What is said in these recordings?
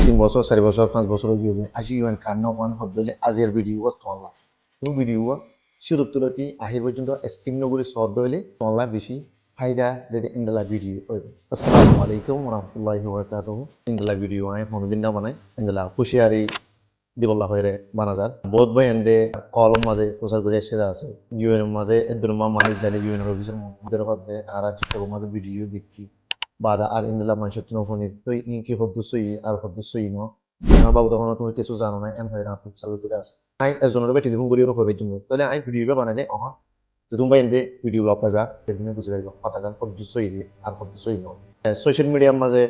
3 বছর 4 বছর 5 বছর গিয়ে আজি ইমান কান্ন ওয়ান হদ্দলে আজির ভিডিও তলা তো ভিডিও শুরু তুলতি আহির পর্যন্ত স্কিম নগরী সদ দইলে তলা বেশি ফায়দা দেদে ইন্দলা ভিডিও আসসালামু আলাইকুম ওয়া রাহমাতুল্লাহি ওয়া বারাকাতুহু ইন্দলা ভিডিও আই হনদিন না বানাই ইন্দলা খুশিয়ারি দিবল্লা হয়রে বানাজার বহুত ভাই এন্দে কলম মাঝে প্রচার করে এসে আছে ইউএন মাঝে এদুর মা মানে জানে ইউএন অফিসের মধ্যে হবে আর টিকটক মাঝে ভিডিও দেখি বাদা আর ইন্দলা মানুষের তুনো ফোনে তো কি হদ্দু সই আর হদ্দু সই ন আমার বাবু তখন তুমি কিছু জানো না এম হয় আপনি চালু করে আছে আই এজনের বেটি টেলিফোন করিও হবে জন্য তাহলে আই ভিডিও বানাইলে যে তুমি এন্দে ভিডিও লগ পাইবা সেদিনে বুঝে পাইবা কথা গান হদ্দু সই আর হদ্দু সই ন সোশ্যাল মিডিয়ার মাঝে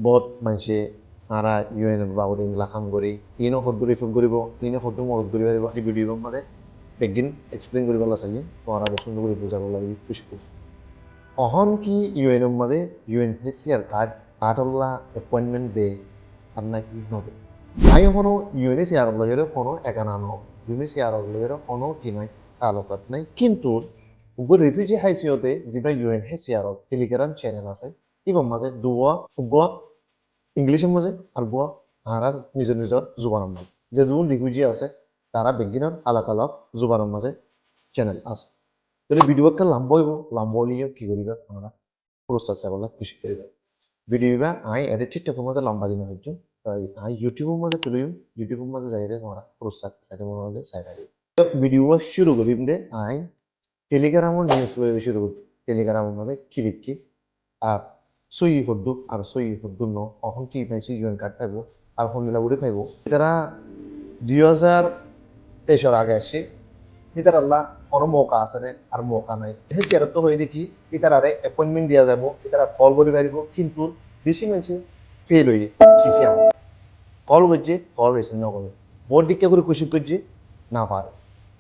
বহুত মানুষে আরা ইউএন বাবুদ ইংলা কাম করি ইনো হদ্দুরি ফোন কৰিব ইনো হদ্দু মদত কৰিব পাৰিব এই ভিডিও মানে বেগিন এক্সপ্লেইন কৰিব লাগে তোমারা সুন্দর করে বুঝাব লাগে খুশি খুশি অহন কি ইউএন মাঝে ইউএনএসসিআর কার্ডল্লা অ্যাপয়েন্টমেন্ট দে আর নাকি নদে আই হনো ইউএনএসসিআর লগের হনো একানানো ইউএনএসসিআর লগের হনো কি নাই আলোকাত নাই কিন্তু রিফিউজি হাইসিওতে যেটা ইউএনএসসিআর টেলিগ্রাম চ্যানেল আছে এবং মাঝে দুয়া ইংলিশের মাঝে আর বুয়া আর নিজের নিজের জুবানের মাঝে যে দুজন রিফিউজি আছে তারা বেগিনার আলাক আলাক জুবানের মাঝে চ্যানেল আছে তাহলে ভিডিও একটা লম্বা হইব লম্বা হলে কি করিবা আপনারা প্রস্তাব চাইবলা খুশি করিবা ভিডিও আই এডে টিকটকের মাঝে লম্বা দিন হইছো তাই আই ইউটিউবের মাঝে তুলি ইউটিউবের মাঝে যাইলে তোমরা প্রস্তাব চাইতে মনে হলে চাই পারি ভিডিও শুরু করিম দে আই টেলিগ্রামের নিউজ শুরু করি টেলিগ্রামের মাঝে ক্লিক আর সই হদ্দু আর সই হদ্দু ন অহন কি পাইছি ইউএন কার্ড পাইব আর ফর্মুলা বুড়ি পাইব তারা 2023 আগে আসছে ইতার আল্লাহ কোনো মৌকা আছে রে আর মৌকা নাই সেই চেয়ারত তো হয়ে দেখি ইতারারে অ্যাপয়েন্টমেন্ট দিয়া যাব ইতারা কল করে পারিব কিন্তু বেশি মানুষ ফেল হয়ে শিশি আমার কল করছে কল রিসিভ না করে বোর্ড দিকে করে খুশি করছে না পারে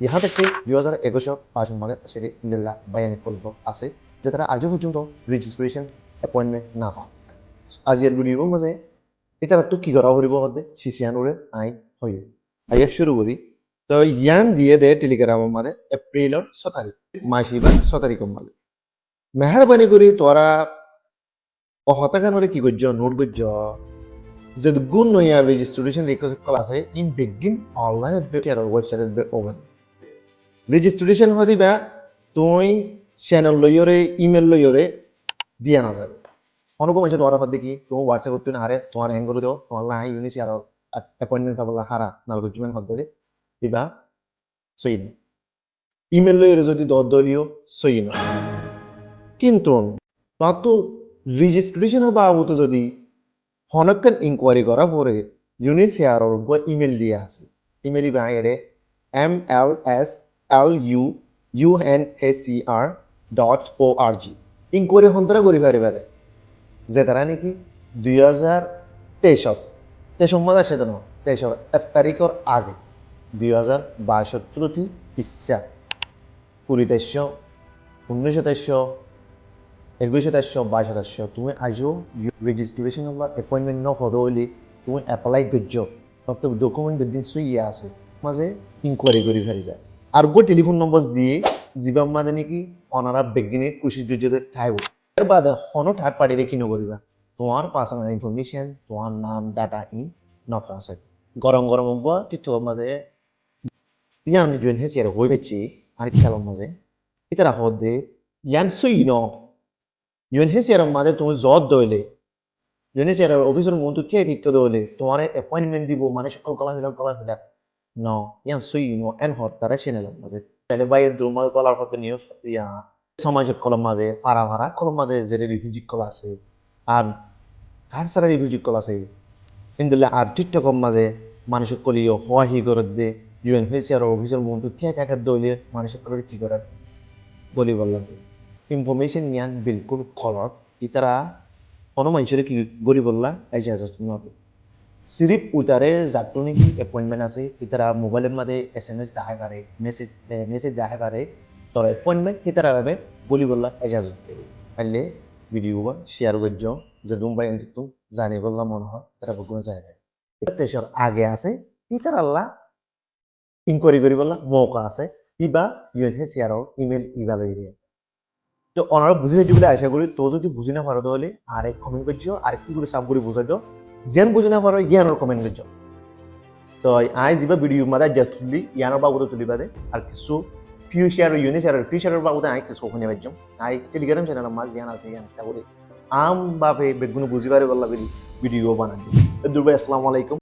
ইহা থেকে 2021 পাঁচ মানে সেটি ইন্দিল্লা বায়ানি করব আছে যে তারা আজও পর্যন্ত রেজিস্ট্রেশন অ্যাপয়েন্টমেন্ট না পায় আজির ভিডিও মাঝে ইতারা তো কি করা হরিব হতে শিশিয়ানুরে আইন হয়ে আইয়া শুরু করি তো ইয়ান দিয়ে দে টেলিগ্রামের মাঝে এপ্রিলের 6 তারিখ মাসিবার 6 তারিখের মাঝে মেহরবানি করি তোরা অহতাকানরে কি করছ নোট করছ যে গুণ নইয়া রেজিস্ট্রেশন রিকোয়েস্ট কল আছে in begin online website open registration হয়ে দিবা তুই চ্যানেল লইয়রে ইমেল লইয়রে দিয়া না যাবে অনুকম আছে তোমার হাত দেখি তুমি হোয়াটসঅ্যাপ করতে না হারে তোমার হ্যাং করে দেও তোমার না ইউনিসি আর অ্যাপয়েন্টমেন্ট পাবলা হারা নালগো জুমেন হত ধরে দিবা সইন ইমেল লইয়রে যদি দলিও সইন কিন্তু তো রেজিস্ট্রেশন বাবদ যদি হনকান ইনকোয়ারি করা পরে ইউনিসিআর ইমেল দিয়ে আছে ইমেল ইবা এরে MLSLUUNHCR.org ইনকোয়ারি হন্তরা করি পারিবা যে তারা নাকি 2023 মাস আছে জানো 1 তারিখের আগে 2022 ইচ্ছা 2023 1923 21 22 তুমি আজও রেজিস্ট্রেশন বা অ্যাপয়েন্টমেন্ট ন হতে হলে তুমি এপ্লাই করছো তত ডকুমেন্ট বেদিন ইয়ে আছে মাঝে ইনকোয়ারি করি ফেরিবা আর গো টেলিফোন নম্বর দিয়ে জীবাম মাঝে নাকি অনারা বেগিনে খুশি যদি থাইব এর বাদে হনো থার্ড পার্টিরে কি নকরিবা তোমার পার্সোনাল ইনফরমেশন তোমার নাম ডাটা নফরা আছে গরম গরম হবা টিকটকের মাঝে ইয়ান জয়েন হেসি আর হয়ে পেছি আর খেলার মাঝে এটা হদ দে ইয়ান সই ন ইউএনএইচসিআর মাঝে তুমি জব দইলে ইউএনএইচসিআর অফিসের মধ্যে কে ঠিক দইলে তোমার অ্যাপয়েন্টমেন্ট দিব মানে সকল কলা ফিল ন ইয়ান সুই নো এন হট তারা চ্যানেল মাঝে তাহলে বাইরে তোমার কলার পথে নিউজ ইয়া সমাজের কলম মাঝে ফারা ফারা কলম মাঝে যে রিফিউজি কল আছে আর কার সারা রিফিউজি কল আছে কিন্তু আর টিকটকের মাঝে মানুষের কলিও হওয়াহি করে দে ইউএনএইচসিআর অফিসের মধ্যে কে টাকা দইলে মানুষের করে কি করে বলি বললাম ইনফরমেশন জ্ঞান বিলকুল কলত ইতারা কোনো মানুষের কি গরি বললা এই যে সিরিপ উতারে যাত্র নাকি অ্যাপয়েন্টমেন্ট আছে ইতারা মোবাইলের মধ্যে SMS দেখাই পারে মেসেজ দেখাই পারে তোর অ্যাপয়েন্টমেন্ট ইতারা ভাবে বলি বললা এজাজত পাইলে ভিডিও বা শেয়ার করছ যে দুম্বাই কিন্তু জানি বললাম মনে হয় তারা কোনো জায়গায় দেশের আগে আছে ইতারা আল্লাহ ইনকোয়ারি করি বললা মৌকা আছে ইবা ইউএনএইচসিআর ইমেল ইভালুই দিয়ে তো ওনারা বুঝে পেয়েছি বলে আশা করি তো যদি বুঝি না পারো তাহলে আরেক কমেন্ট করছো আর কি করে সাব করে বুঝাই দাও যেন বুঝি না পারো জ্ঞানের কমেন্ট করছো তো আই যা ভিডিও মাদা যা তুলি ইয়ানোর বাবুতে তুলি বাদে আর কিছু ফিউচারের বাবুতে আই কিছু ওখানে বাজ্যম আই টেলিগ্রাম চ্যানেল মাছ জ্ঞান আছে জ্ঞান একটা করে আম বাপে বেগুন বুঝিবারে বললা ভিডিও বানান দিই দুর্বাই আসসালামু আলাইকুম